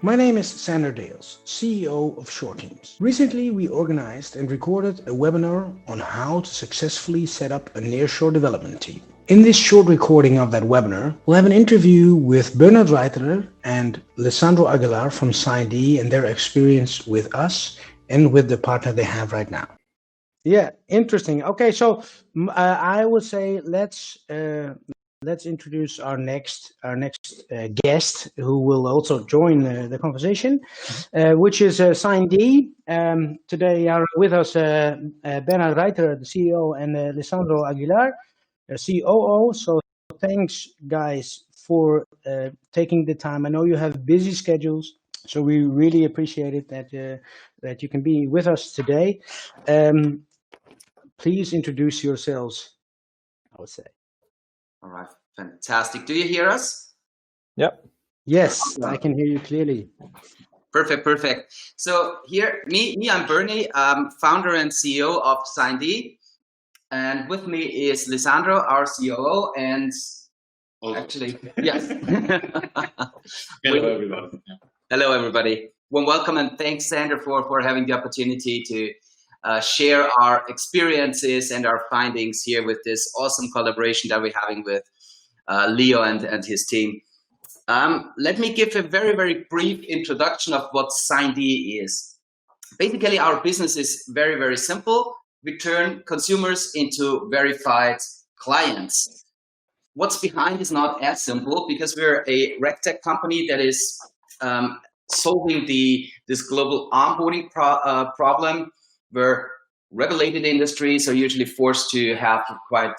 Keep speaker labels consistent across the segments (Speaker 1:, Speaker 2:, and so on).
Speaker 1: My name is Sander Dales, CEO of Short Teams. Recently, we organized and recorded a webinar on how to successfully set up a nearshore development team. In this short recording of that webinar, we'll have an interview with Bernhard Reiterer and Lisandro Aguilar from SignD and their experience with us and with the partner they have right now. Yeah, interesting. Okay, so I would say let's introduce our next guest, who will also join the conversation, which is SignD. Today are with us Bernhard Reiterer, the CEO, and Lisandro Aguilar, COO. So thanks, guys, for taking the time. I know you have busy schedules, so we really appreciate it that you can be with us today. Please introduce yourselves, I would say.
Speaker 2: All right, fantastic. Do you hear us?
Speaker 3: Yep.
Speaker 1: Yes, I can hear you clearly.
Speaker 2: Perfect. So here, I'm Bernie, founder and CEO of SignD, and with me is Lisandro, our COO, and actually, yes.
Speaker 3: Hello, everybody.
Speaker 2: Hello, everybody. Well, welcome, and thanks, Sander, for having the opportunity to share our experiences and our findings here with this awesome collaboration that we're having with Leo and his team. Let me give a very, very brief introduction of what SignD is. Basically, our business is very, very simple. We turn consumers into verified clients. What's behind is not as simple, because we're a RegTech company that is solving this global onboarding problem, where regulated industries are usually forced to have quite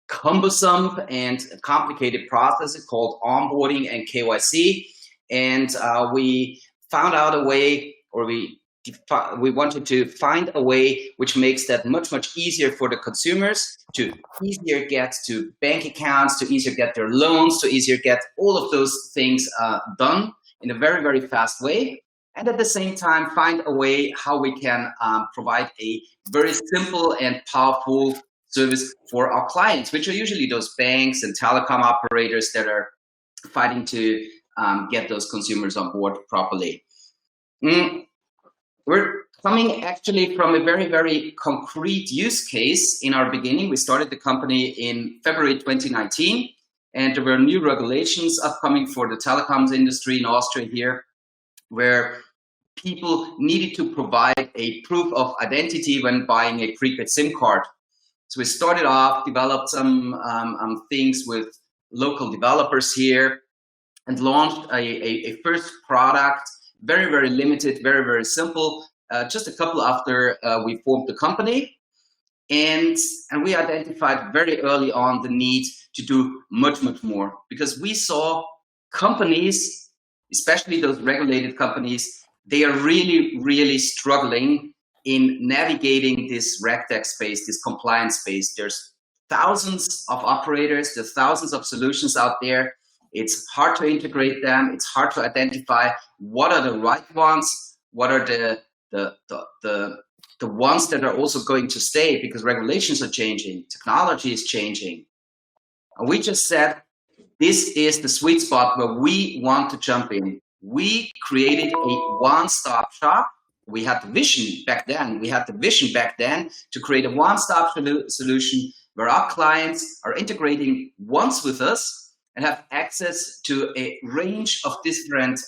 Speaker 2: cumbersome and complicated processes called onboarding and KYC. And we found out a way, or we wanted to find a way which makes that much, much easier for the consumers, to easier get to bank accounts, to easier get their loans, to easier get all of those things done in a very, very fast way. And at the same time, find a way how we can provide a very simple and powerful service for our clients, which are usually those banks and telecom operators that are fighting to get those consumers on board properly. We're coming actually from a very, very concrete use case in our beginning. We started the company in February 2019, and there were new regulations upcoming for the telecoms industry in Austria here, where people needed to provide a proof of identity when buying a prepaid SIM card. So we started off, developed some things with local developers here, and launched a first product, very, very limited, very, very simple, just a couple after we formed the company. And we identified very early on the need to do much, much more, because we saw companies, especially those regulated companies, they are really, really struggling in navigating this RegTech space, this compliance space. There's thousands of operators, there's thousands of solutions out there. It's hard to integrate them. It's hard to identify what are the right ones, what are the ones that are also going to stay, because regulations are changing, technology is changing. And we just said, this is the sweet spot where we want to jump in. We created a one-stop shop. We had the vision back then. To create a one-stop solution where our clients are integrating once with us and have access to a range of different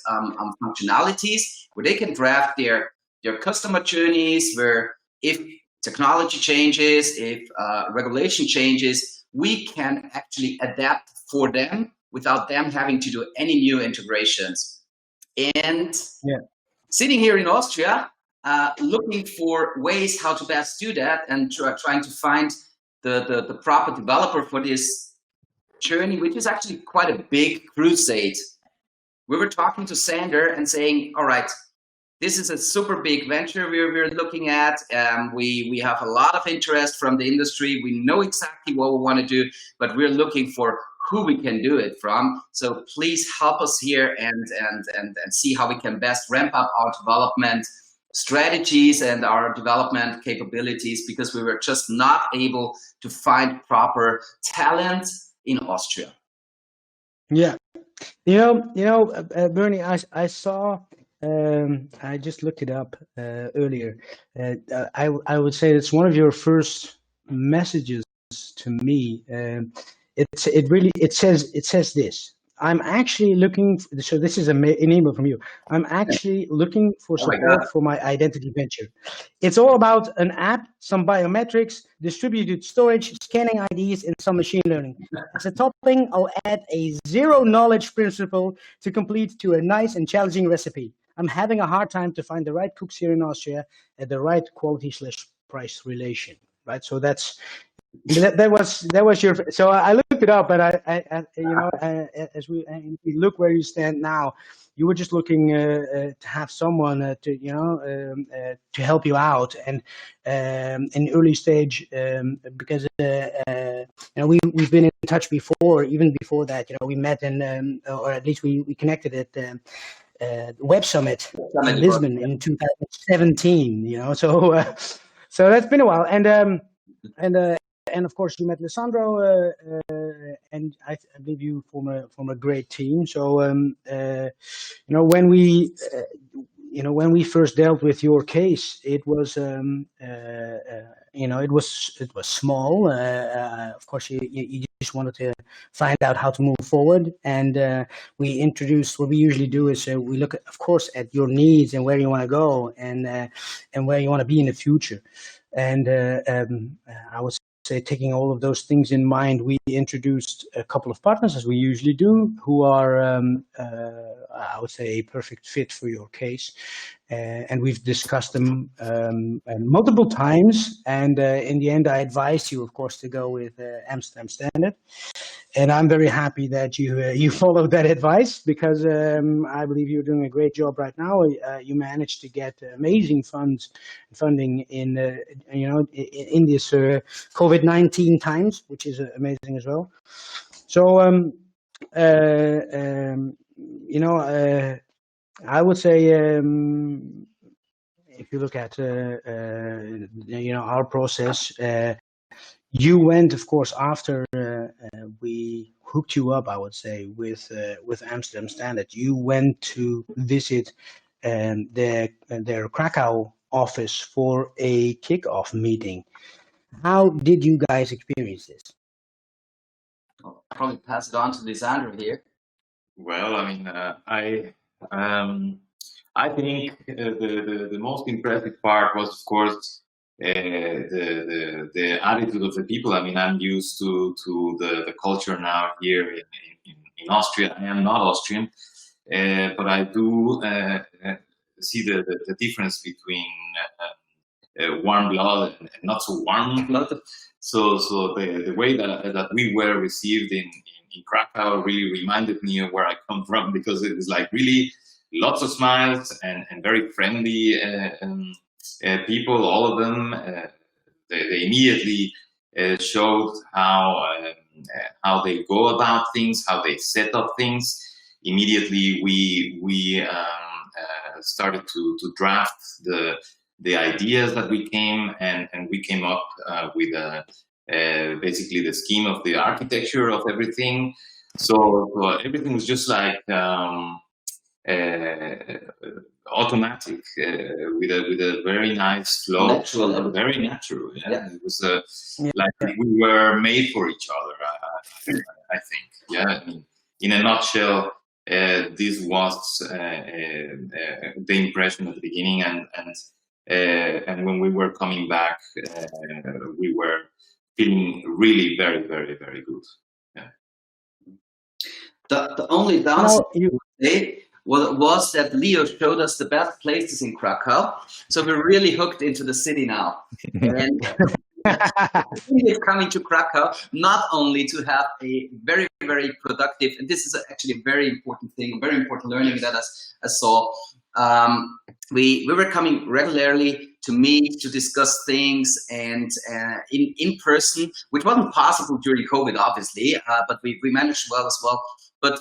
Speaker 2: functionalities, where they can draft their customer journeys, where if technology changes, if regulation changes, we can actually adapt for them without them having to do any new integrations. And sitting here in Austria, looking for ways how to best do that, and trying to find the proper developer for this journey, which is actually quite a big crusade. We were talking to Sander and saying, all right, this is a super big venture we're looking at. We have a lot of interest from the industry. We know exactly what we want to do, but we're looking for who we can do it from. So please help us here and see how we can best ramp up our development strategies and our development capabilities, because we were just not able to find proper talent in Austria.
Speaker 1: Yeah. Bernie, I saw, I just looked it up earlier. I would say it's one of your first messages to me. It says this. I'm actually looking. So this is an email from you. I'm actually looking for
Speaker 2: Oh my God.
Speaker 1: support for my identity venture. It's all about an app, some biometrics, distributed storage, scanning IDs, and some machine learning. As a topping, I'll add a zero knowledge principle to complete to a nice and challenging recipe. I'm having a hard time to find the right cooks here in Austria at the right quality/price relation. Right. So that was your. So I looked it up, but as we look where you stand now, you were just looking to have someone to help you out, and in early stage, because we've been in touch before, even before that. We met or at least we connected at Web Summit in Lisbon in 2017. So that's been a while, and of course, you met Lisandro, and I believe you form a great team. So, when we first dealt with your case, it was it was small. Of course, you just wanted to find out how to move forward, and we introduced. What we usually do is we look, of course, at your needs and where you want to go, and where you want to be in the future. And I was taking all of those things in mind, we introduced a couple of partners, as we usually do, who are, I would say, a perfect fit for your case. And we've discussed them multiple times. And in the end, I advised you, of course, to go with Amsterdam Standard. And I'm very happy that you followed that advice, because I believe you're doing a great job right now. You managed to get amazing funding in this COVID-19 times, which is amazing as well. So I would say if you look at our process. You went, of course, after we hooked you up, I would say, with Amsterdam Standard. You went to visit their Krakow office for a kickoff meeting. How did you guys experience this?
Speaker 2: I'll probably pass it on to Lisandro here.
Speaker 3: Well, I mean, I think the most impressive part was, of course, the attitude of the people. I mean, I'm used to the culture now here in Austria. I am not Austrian, but I do see the difference between warm blood and not so warm blood. So the way that we were received in Krakow really reminded me of where I come from, because it was like really lots of smiles and very friendly people, all of them. They immediately showed how they go about things, how they set up things. Immediately we started to draft the ideas that we came, and we came up with basically the scheme of the architecture of everything. So everything was just like automatic, with a very nice flow.
Speaker 2: Natural.
Speaker 3: Very natural. Yeah. It was like we were made for each other, I think. Yeah. I mean, in a nutshell, this was the impression at the beginning, and when we were coming back, we were feeling really very, very, very good. Yeah.
Speaker 2: The only downside was that Leo showed us the best places in Krakow, so we're really hooked into the city now. And is coming to Krakow not only to have a very, very productive, and this is actually a very important thing, a very important learning that I saw. We were coming regularly to meet, to discuss things, and in person, which wasn't possible during COVID, obviously, but we managed well as well. But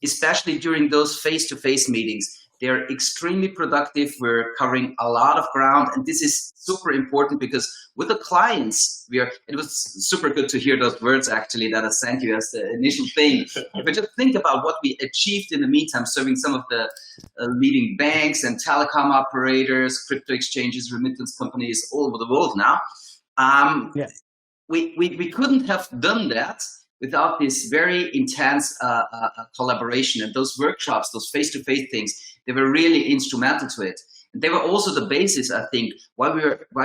Speaker 2: especially during those face-to-face meetings, They're extremely productive. We're covering a lot of ground, and this is super important because with the clients, it was super good to hear those words actually that I sent you as the initial thing. If we just think about what we achieved in the meantime, serving some of the leading banks and telecom operators, crypto exchanges, remittance companies all over the world now, we couldn't have done that without this very intense collaboration. And those workshops, those face-to-face things, they were really instrumental to it. And they were also the basis, I think, why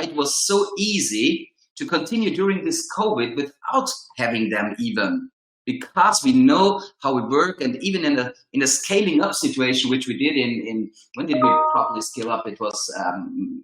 Speaker 2: it was so easy to continue during this COVID without having them even, because we know how we work. And even in a scaling up situation, which we did in when did we properly scale up? It was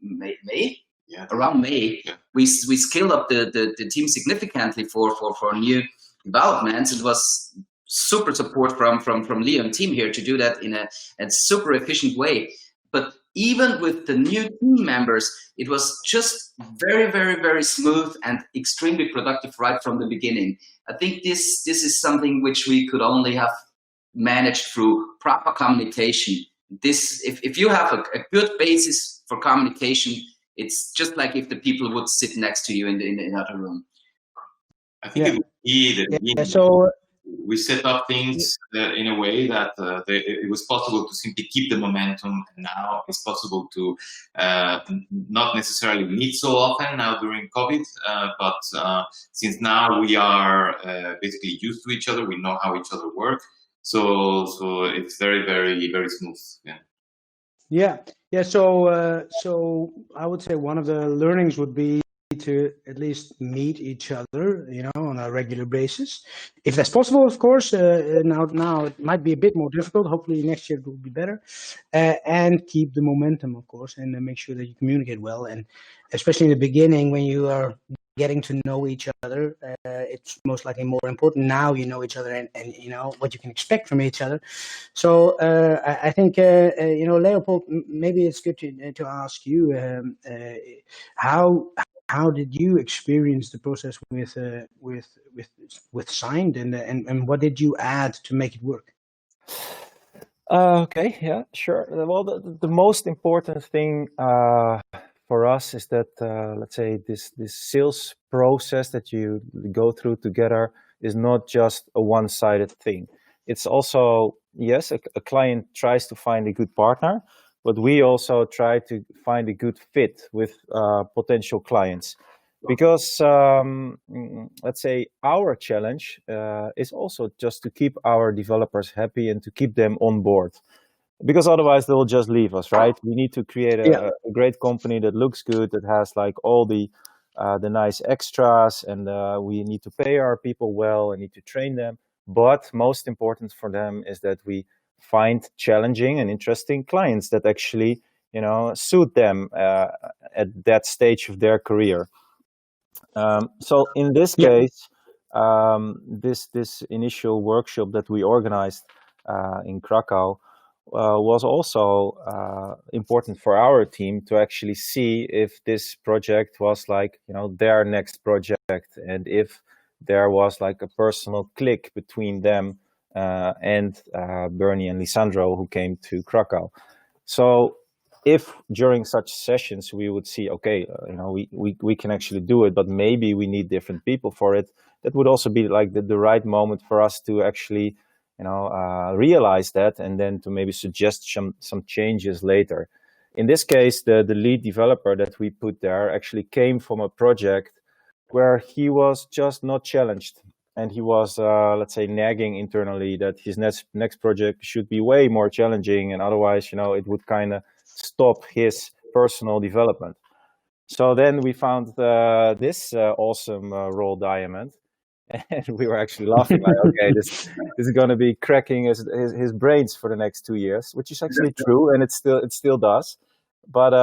Speaker 2: May. Yeah. Around May, yeah. We scaled up the team significantly for new developments. It was super support from Leo and team here to do that in a super efficient way. But even with the new team members, it was just very, very, very smooth and extremely productive right from the beginning. I think this is something which we could only have managed through proper communication. If you have a good basis for communication, it's just like if the people would sit next to you in another room.
Speaker 3: I think it would be that we set up things in a way that it was possible to simply keep the momentum. And now it's possible to not necessarily meet so often now during COVID, but since now we are basically used to each other, we know how each other work. So it's very, very, very smooth.
Speaker 1: Yeah. So I would say one of the learnings would be to at least meet each other, on a regular basis, if that's possible. Of course, now it might be a bit more difficult. Hopefully next year it will be better, and keep the momentum, of course, and make sure that you communicate well. And especially in the beginning, when you are getting to know each other, it's most likely more important. Now you know each other and you know what you can expect from each other. So I think Leopold, maybe it's good to ask you how did you experience the process with SignD, and what did you add to make it work?
Speaker 4: Okay, yeah, sure. Well, the most important thing for us is that let's say this sales process that you go through together is not just a one-sided thing. It's also, yes, a client tries to find a good partner, but we also try to find a good fit with potential clients, because let's say our challenge is also just to keep our developers happy and to keep them on board, because otherwise they'll just leave us, right? We need to create a great company that looks good, that has like all the nice extras, and we need to pay our people well and need to train them. But most important for them is that we find challenging and interesting clients that actually, suit them at that stage of their career. So in this case, this initial workshop that we organized in Krakow was also important for our team to actually see if this project was like, their next project, and if there was like a personal click between them and Bernie and Lisandro, who came to Krakow. So if during such sessions we would see, okay, we can actually do it, but maybe we need different people for it, that would also be like the right moment for us to actually, realize that, and then to maybe suggest some changes later. In this case, the lead developer that we put there actually came from a project where he was just not challenged. And he was, let's say, nagging internally that his next project should be way more challenging, and otherwise, it would kind of stop his personal development. So then we found this awesome roll diamond, and we were actually laughing like, okay, this is going to be cracking his brains for the next 2 years, which is actually true, and it still does. But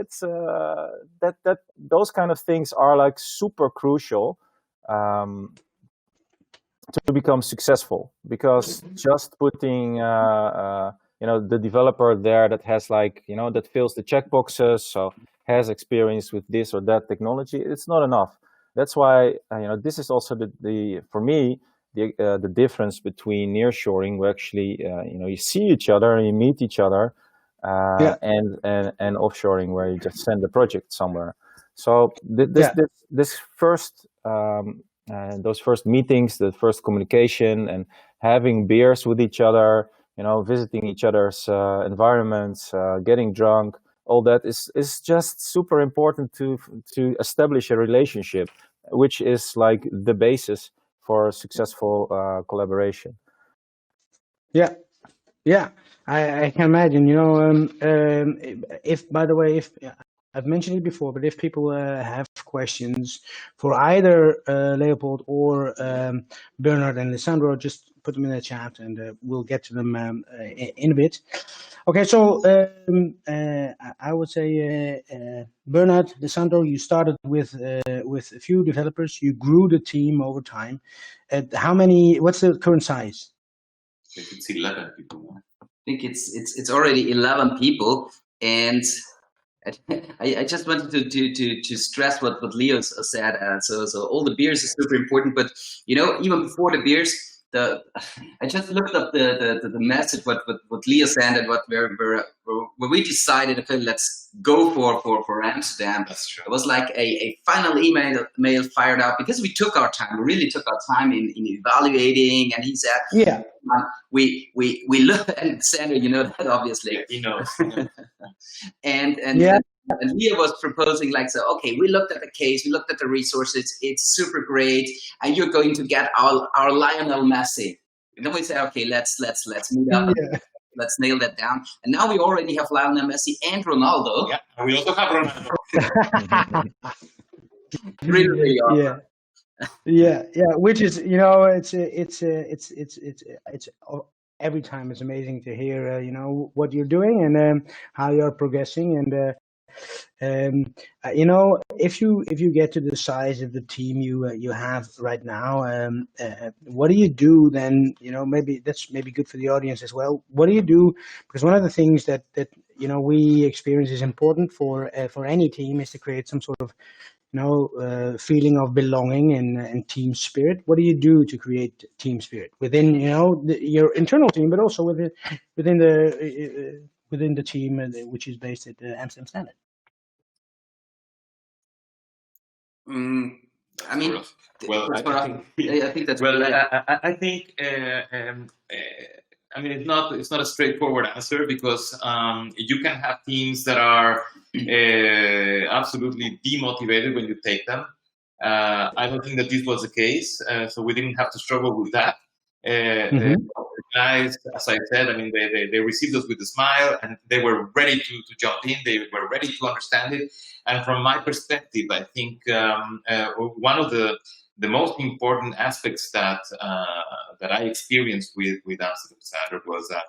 Speaker 4: it's that those kind of things are like super crucial to become successful, because just putting the developer there that has like, that fills the checkboxes, so has experience with this or that technology, it's not enough. That's why this is also the for me the difference between nearshoring, where actually you see each other and you meet each other, and offshoring, where you just send the project somewhere. So this first those first meetings, the first communication, and having beers with each other, visiting each other's environments, getting drunk, all that is just super important to establish a relationship, which is like the basis for successful collaboration.
Speaker 1: Yeah, I can imagine. If, by the way, if I've mentioned it before, but if people have questions for either Leopold or Bernhard and Lisandro, just put them in the chat, and we'll get to them in a bit. Okay, so I would say, Bernhard, Lisandro, you started with a few developers. You grew the team over time. How many? What's the current size?
Speaker 3: I think it's 11 people.
Speaker 2: I think it's already 11 people, and I just wanted to stress what Leo said. So all the beers is super important, but even before the beers, I just looked up the message what Leo sent, and where we decided, okay, let's go for Amsterdam.
Speaker 3: That's true.
Speaker 2: It was like a final email fired up, because we took our time. We really took our time in evaluating, and he said, we look at Sandra, that obviously.
Speaker 3: Yeah, he knows.
Speaker 2: And Leo was proposing, like, so, okay, we looked at the case, we looked at the resources, it's super great, and you're going to get our Lionel Messi. And then we say, okay, let's meet up, let's nail that down. And now we already have Lionel Messi and Ronaldo.
Speaker 3: Yeah, and we also have Ronaldo.
Speaker 2: Really awesome.
Speaker 1: Yeah, which is, it's every time it's amazing to hear, what you're doing and how you're progressing. And if you get to the size of the team you have right now, what do you do then? Maybe that's good for the audience as well. What do you do? Because one of the things that we experience is important for any team is to create some sort of feeling of belonging and team spirit. What do you do to create team spirit within your internal team, but also within the team which is based at Amsterdam Standard?
Speaker 2: I mean,
Speaker 3: well,
Speaker 2: I think that's
Speaker 3: well. I think it's not a straightforward answer, because you can have teams that are absolutely demotivated when you take them. I don't think that this was the case, so we didn't have to struggle with that. The guys, as I said, they received us with a smile, and they were ready to jump in. They were ready to understand it. And from my perspective, I think one of the most important aspects that I experienced with Amsterdam Standard was that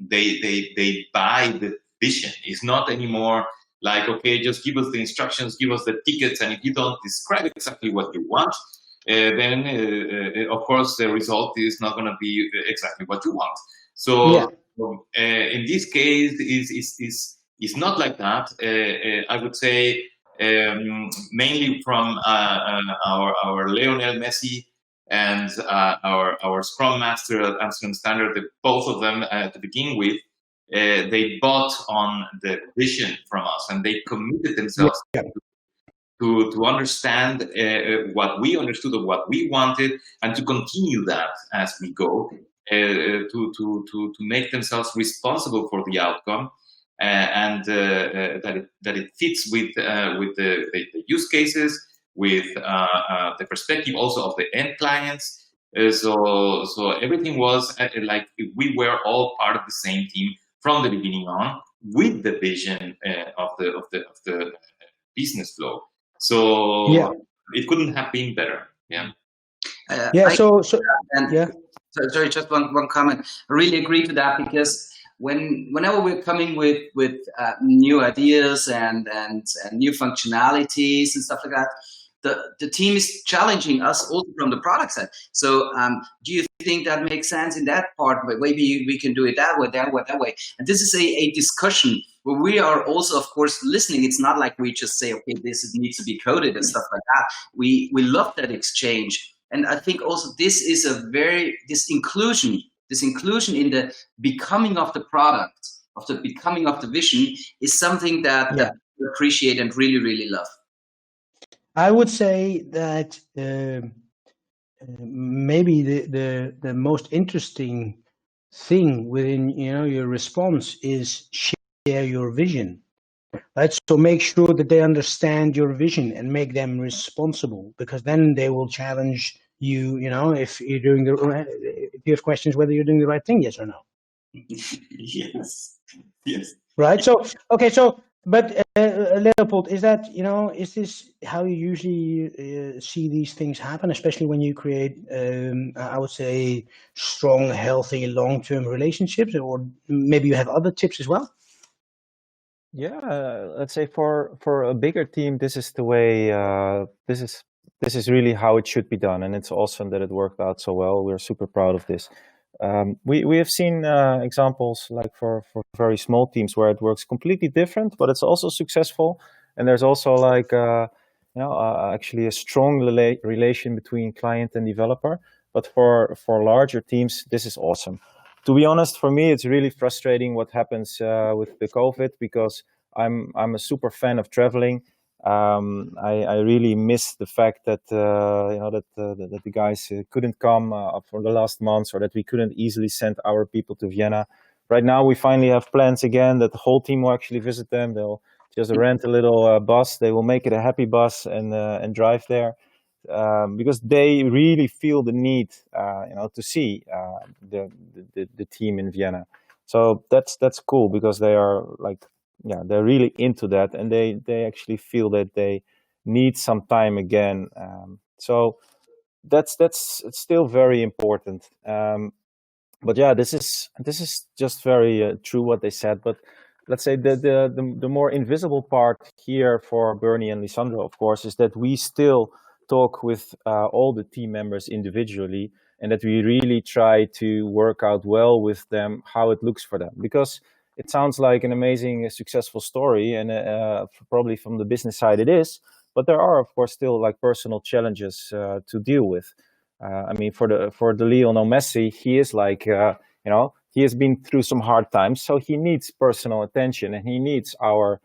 Speaker 3: they buy the vision. It's not anymore like, okay, just give us the instructions, give us the tickets, and if you don't describe exactly what you want, then of course the result is not going to be exactly what you want. So in this case, it's not like that. I would say mainly from our Lionel Messi and our Scrum Master at Amsterdam Standard, both of them to begin with, they bought on the vision from us, and they committed themselves to understand what we understood of what we wanted, and to continue that as we go, to make themselves responsible for the outcome, and that it fits with the use cases, with the perspective also of the end clients. So everything was like we were all part of the same team from the beginning on, with the vision of the business flow. So it couldn't have been better.
Speaker 2: Sorry, just one comment. I really agree to that, because whenever we're coming with new ideas and new functionalities and stuff like that, the team is challenging us also from the product side. So do you think that makes sense in that part? Maybe we can do it that way, that way. And this is a discussion where we are also, of course, listening. It's not like we just say, okay, this needs to be coded and stuff like that. We love that exchange. And I think also this is this inclusion in the becoming of the product, of the becoming of the vision, is something that we appreciate and really, really love.
Speaker 1: I would say that maybe the most interesting thing within your response is share your vision, right? So make sure that they understand your vision and make them responsible, because then they will challenge you. If you're doing if you have questions whether you're doing the right thing, yes or no.
Speaker 3: Yes.
Speaker 1: Right. So okay. So, but Leopold, is that is this how you usually see these things happen, especially when you create, I would say, strong, healthy, long-term relationships, or maybe you have other tips as well?
Speaker 4: Yeah, let's say for a bigger team, this is the way. This is really how it should be done, and it's awesome that it worked out so well. We're super proud of this. We have seen examples like for very small teams where it works completely different, but it's also successful. And there's also like actually a strong relation between client and developer. But for larger teams, this is awesome. To be honest, for me, it's really frustrating what happens with the COVID, because I'm a super fan of traveling. I really miss the fact that that the guys couldn't come for the last months, or that we couldn't easily send our people to Vienna. Right now, we finally have plans again that the whole team will actually visit them. They'll just rent a little bus. They will make it a happy bus and drive there. Because they really feel the need, to see the team in Vienna. So that's cool, because they are like, they're really into that, and they actually feel that they need some time again. So that's still very important. But yeah, this is just very true what they said. But let's say the more invisible part here for Bernie and Lisandro, of course, is that we still talk with all the team members individually, and that we really try to work out well with them how it looks for them. Because it sounds like an amazing, successful story, and probably from the business side it is, but there are, of course, still like personal challenges to deal with. I mean, for the Lionel Messi, he is like, he has been through some hard times, so he needs personal attention, and he needs our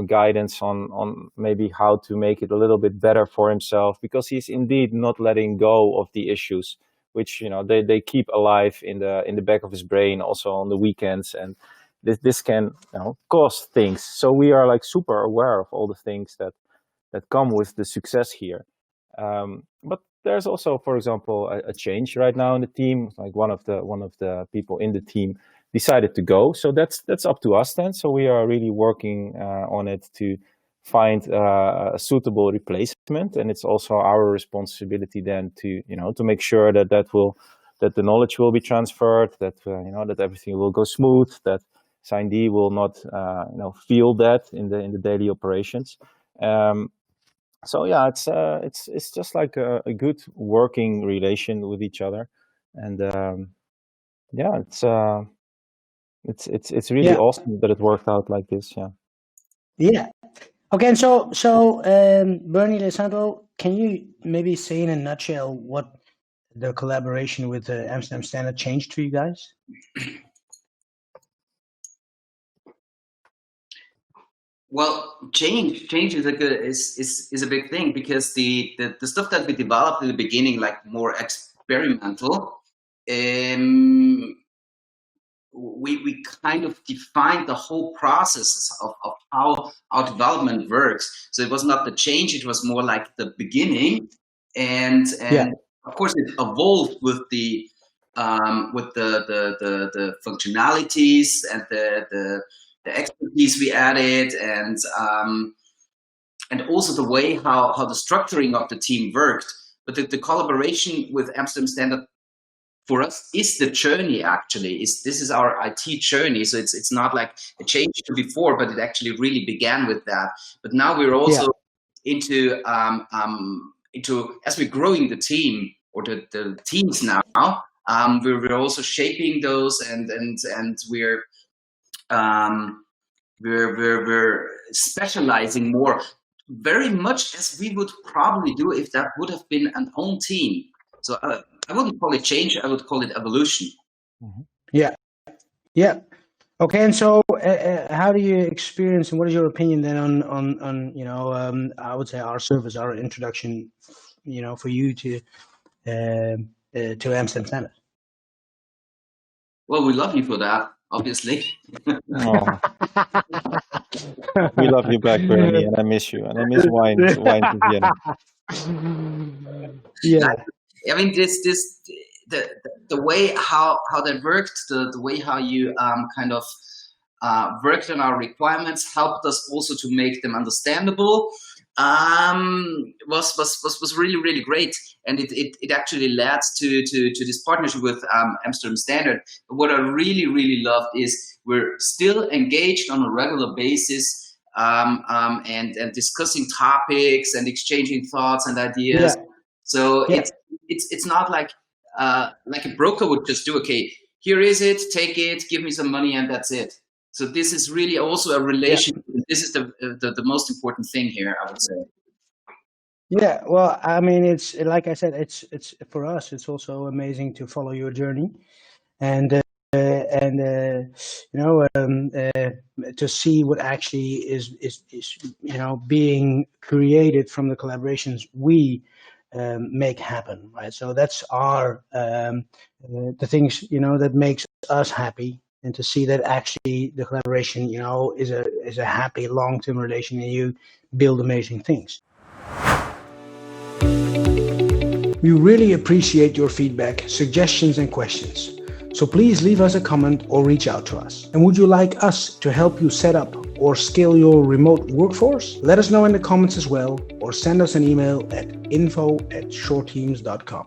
Speaker 4: guidance on maybe how to make it a little bit better for himself, because he's indeed not letting go of the issues, which they keep alive in the back of his brain, also on the weekends, and this can cause things. So we are like super aware of all the things that come with the success here. But there's also, for example, a change right now in the team. Like one of the people in the team decided to go, so that's up to us then. So we are really working on it to find a suitable replacement, and it's also our responsibility then to to make sure that the knowledge will be transferred, that that everything will go smooth, that SignD will not feel that in the daily operations. So yeah, it's just like a good working relation with each other, and yeah, it's really awesome that it worked out like this.
Speaker 1: Yeah. Okay, and so Bernie, Lisandro, can you maybe say in a nutshell what the collaboration with the Amsterdam Standard changed for you guys?
Speaker 2: Well, change is a big thing, because the stuff that we developed in the beginning, like more experimental, we kind of defined the whole process of how our development works. So it was not the change; it was more like the beginning, and of course it evolved with the functionalities and the expertise we added, and also the way how the structuring of the team worked. But the collaboration with Amsterdam Standard for us is the journey. Actually, this is our IT journey. So it's not like a change to before, but it actually really began with that. But now we're also into as we're growing the team, or the teams now, we're also shaping those, and we're specializing more very much as we would probably do if that would have been an own team. So I wouldn't call it change, I would call it evolution.
Speaker 1: Yeah. Okay, and so how do you experience, and what is your opinion then on I would say our service, our introduction, for you to Amsterdam Standard?
Speaker 2: Well, we love you for that, obviously.
Speaker 4: Oh. We love you back, Bernie, and I miss you, and I miss wine in Vienna.
Speaker 1: Yeah.
Speaker 2: I mean, the way how that worked, the way how you kind of worked on our requirements helped us also to make them understandable. Was really, really great, and it actually led to this partnership with Amsterdam Standard. But what I really, really loved is we're still engaged on a regular basis, and discussing topics and exchanging thoughts and ideas.
Speaker 1: Yeah.
Speaker 2: So
Speaker 1: Yeah.
Speaker 2: it's not like a broker would just do, okay, here is it, take it, give me some money, and that's it. So this is really also a relation. Yeah. This is the most important thing here, I would say.
Speaker 1: Yeah, well, I mean, it's like I said, it's for us. It's also amazing to follow your journey, and to see what actually is being created from the collaborations we make happen, right? So that's our the things that makes us happy. And to see that actually the collaboration, is a happy long-term relation, and you build amazing things. We really appreciate your feedback, suggestions, and questions. So please leave us a comment or reach out to us. And would you like us to help you set up or scale your remote workforce? Let us know in the comments as well, or send us an email at info@shoreteams.com.